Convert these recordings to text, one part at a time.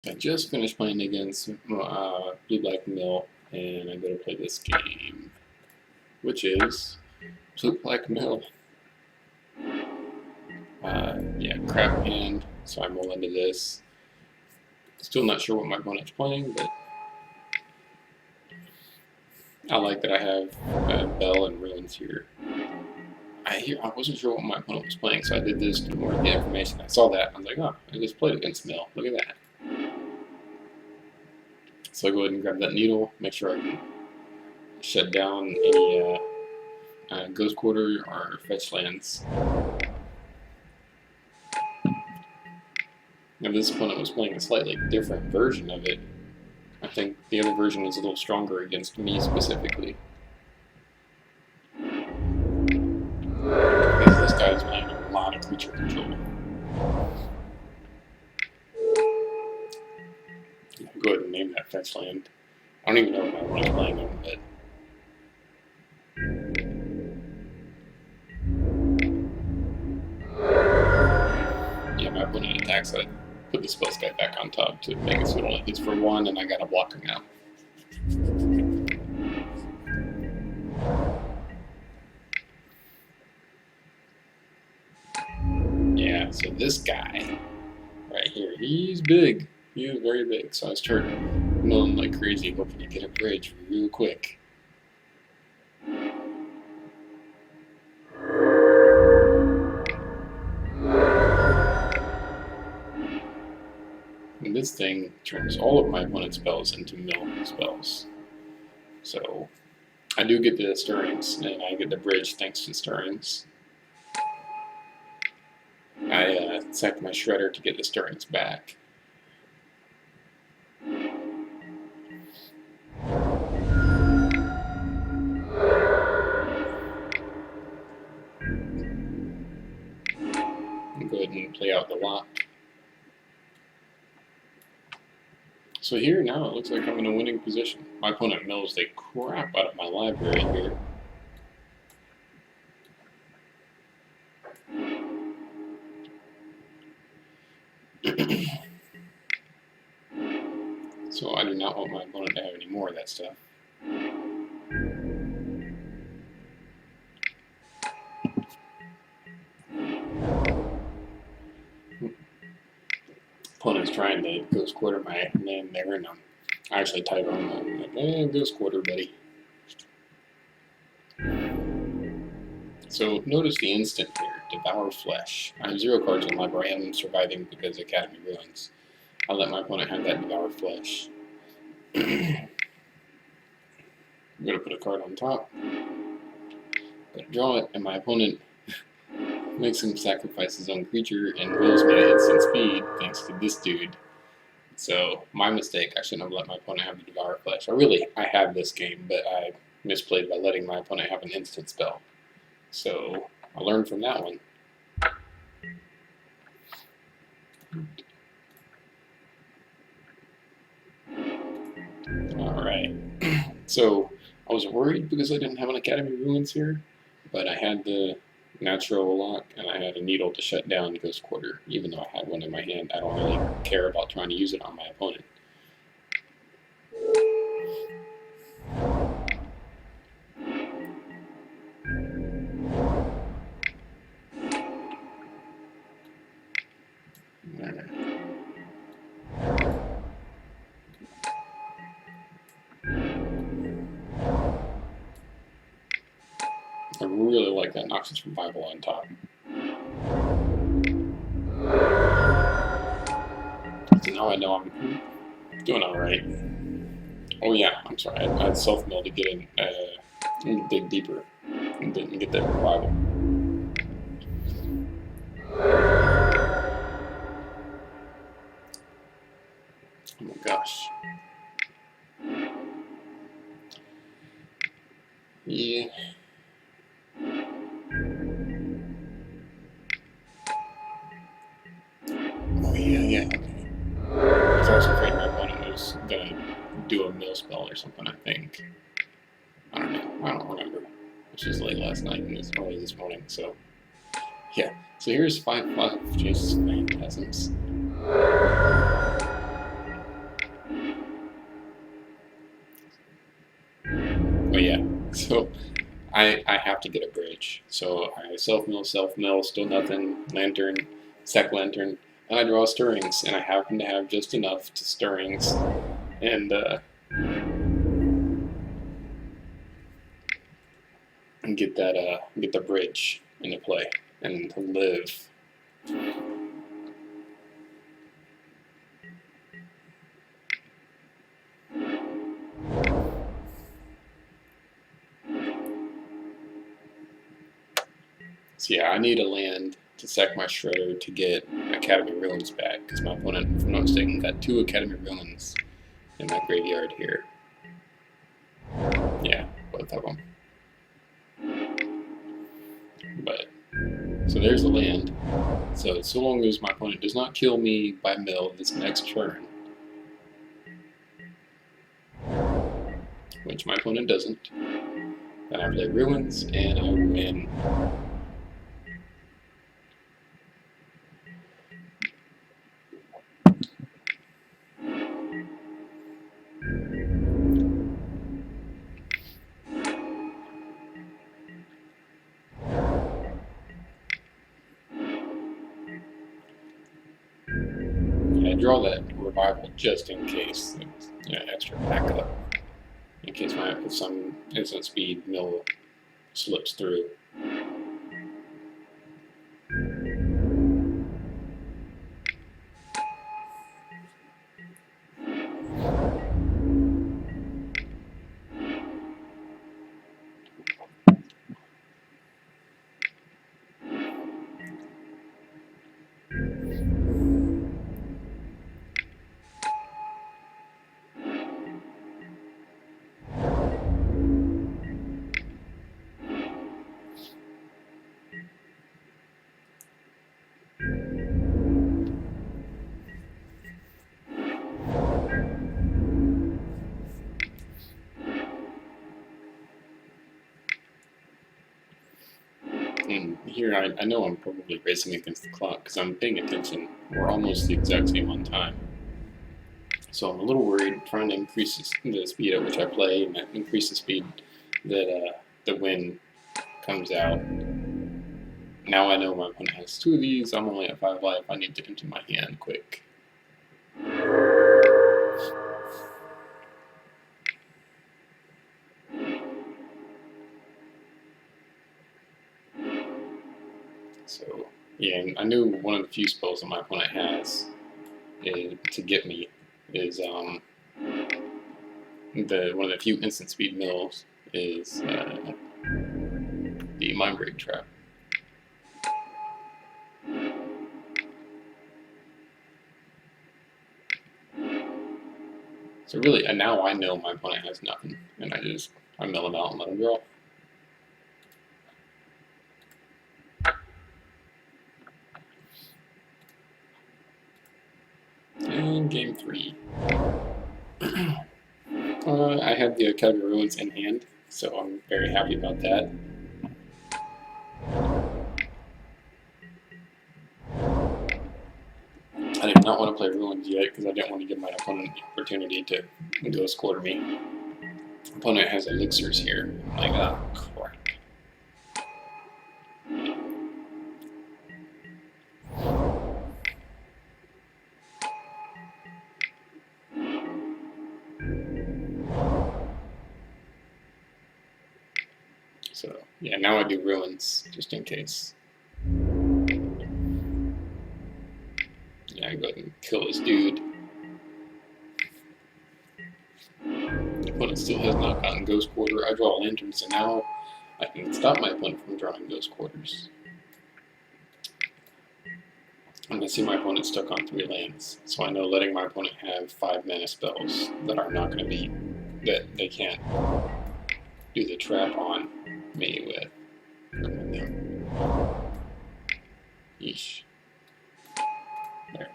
I just finished playing against Blue Black Mill, and I go to play this game, which is Blue Black Mill. Yeah, crap hand, so I roll into this. Still not sure what my opponent's playing, but I like that I have Bell and Ruins here. I wasn't sure what my opponent was playing, so I did this to more get information. I saw that, I was like, oh, I just played against Mill. Look at that. So I go ahead and grab that needle, make sure I can shut down any Ghost Quarter or fetch lands. Now this opponent was playing a slightly different version of it. I think the other version was a little stronger against me specifically. Because this guy's playing a lot of creature control. Go ahead and name that fetch land. I don't even know if my opponent's playing them, but yeah, my opponent attacks. I put the spell guy back on top to make it so it only hits for one, and I got a blocker now. Yeah, so this guy right here, he's big. He is very big, so I start milling like crazy, hoping to get a bridge real quick. And this thing turns all of my opponent's spells into mill spells. So I do get the stirrings, and I get the bridge thanks to stirrings. I sacked my shredder to get the stirrings back. Go ahead and play out the lock. So here now it looks like I'm in a winning position. My opponent mills the crap out of my library here. So I do not want my opponent to have any more of that stuff. Opponent's trying to Ghost Quarter my name there, and I actually type on them like, Ghost Quarter, buddy. So notice the instant here, Devour Flesh. I have 0 cards in library. I am surviving because Academy Ruins. I'll let my opponent have that Devour Flesh. I'm going to put a card on top. Going to draw it, and my opponent makes him sacrifice his own creature and wills me to instant speed thanks to this dude. So my mistake, I shouldn't have let my opponent have the Devour Flesh. I have this game, but I misplayed by letting my opponent have an instant spell. So I learned from that one. Alright, so I was worried because I didn't have an Academy Ruins here, but I had the natural lock and I had a needle to shut down Ghost Quarter. Even though I had one in my hand, I don't really care about trying to use it on my opponent. I really like that Noxus Revival on top. So now I know I'm doing alright. Oh yeah, I'm sorry, I had self-mill to get in, dig deeper, and didn't get that revival. Oh my gosh. Yeah. Oh yeah, okay. I was also afraid my opponent was gonna do a mill spell or something, I think. I don't know, I don't remember. It was just late last night and it's early this morning, so yeah. So here's 5/5 Jace's Phantasms. Oh yeah, so I have to get a bridge. So I self mill, still nothing, lantern, sack lantern, and I draw stirrings, and I happen to have just enough to stirrings, and get the bridge into play and to live. So yeah, I need a land to sack my Shredder to get Academy Ruins back, because my opponent, if I'm not mistaken, got 2 Academy Ruins in my graveyard here. Yeah, both of them. But, so there's the land. So long as my opponent does not kill me by mill this next turn, which my opponent doesn't, then I play Ruins and I win. I draw that Revival just in case, extra backup, in case some instant speed mill slips through. And here I know I'm probably racing against the clock because I'm paying attention. We're almost the exact same on time. So I'm a little worried, trying to increase the speed at which I play and increase the speed that the wind comes out. Now I know my opponent has 2 of these. I'm only at 5 life. I need to empty my hand quick. So yeah, and I knew one of the few spells that my opponent has to get me is one of the few instant speed mills is the Mind Break Trap. So really, and now I know my opponent has nothing, and I mill him out and let him draw. And game 3. I have the Academy Ruins in hand, so I'm very happy about that. I did not want to play Ruins yet because I didn't want to give my opponent the opportunity to ghost quarter me. Opponent has elixirs here. I'm like, ah, crap. So yeah, now I do Ruins just in case. Yeah, I go ahead and kill this dude. The opponent still has not gotten Ghost Quarter. I draw a Lantern, so now I can stop my opponent from drawing Ghost Quarters. I'm going to see my opponent stuck on 3 lands, so I know letting my opponent have 5 mana spells that are not going to be, that they can't do the trap on me with. Yeesh. There.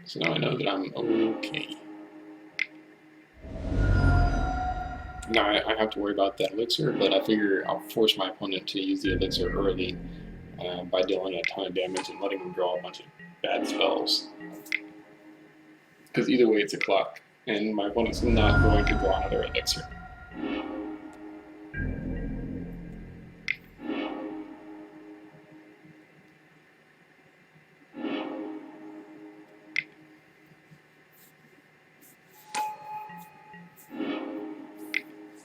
So now I know that I'm okay. Now I have to worry about that elixir, but I figure I'll force my opponent to use the elixir early by dealing a ton of damage and letting him draw a bunch of bad spells. Because either way, it's a clock, and my opponent's not going to draw another elixir.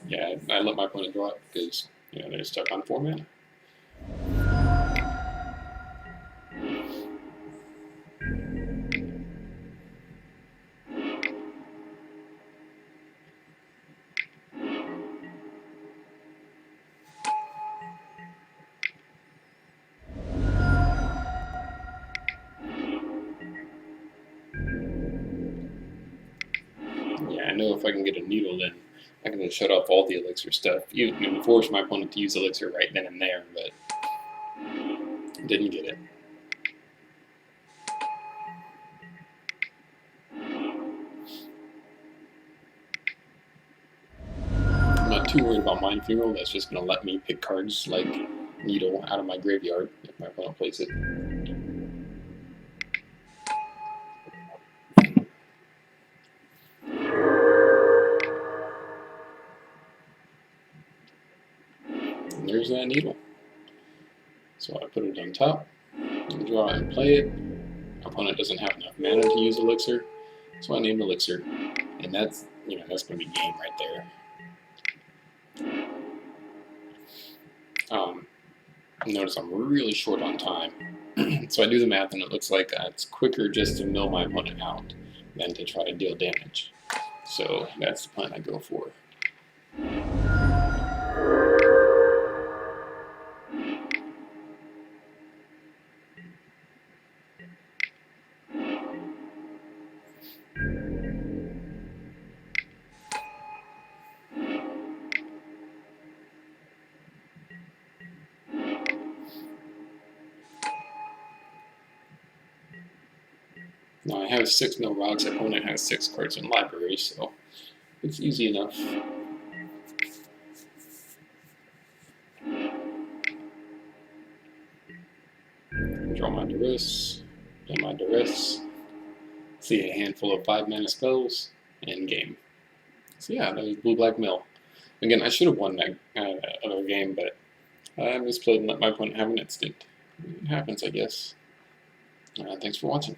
Yeah, I let my opponent draw it because they're stuck on 4 mana. Yeah, I know if I can get a needle, then I can just shut off all the elixir stuff, even force my opponent to use elixir right then and there, but didn't get it. I'm not too worried about Mind Funeral. That's just going to let me pick cards like Needle out of my graveyard if my opponent plays it. And there's that Needle. So I put it on top, and draw it and play it. My opponent doesn't have enough mana to use elixir, so I named elixir, and that's that's going to be game right there. Notice I'm really short on time, so I do the math, and it looks like it's quicker just to mill my opponent out than to try to deal damage. So that's the plan I go for. Now I have 6 mill rocks, opponent has 6 cards in library, so it's easy enough. Draw my Duress, play my Duress, see a handful of 5 mana spells, and game. So yeah, that was blue-black mill. Again, I should have won that other game, but I misplayed and let my opponent have an instant. It happens, I guess. Thanks for watching.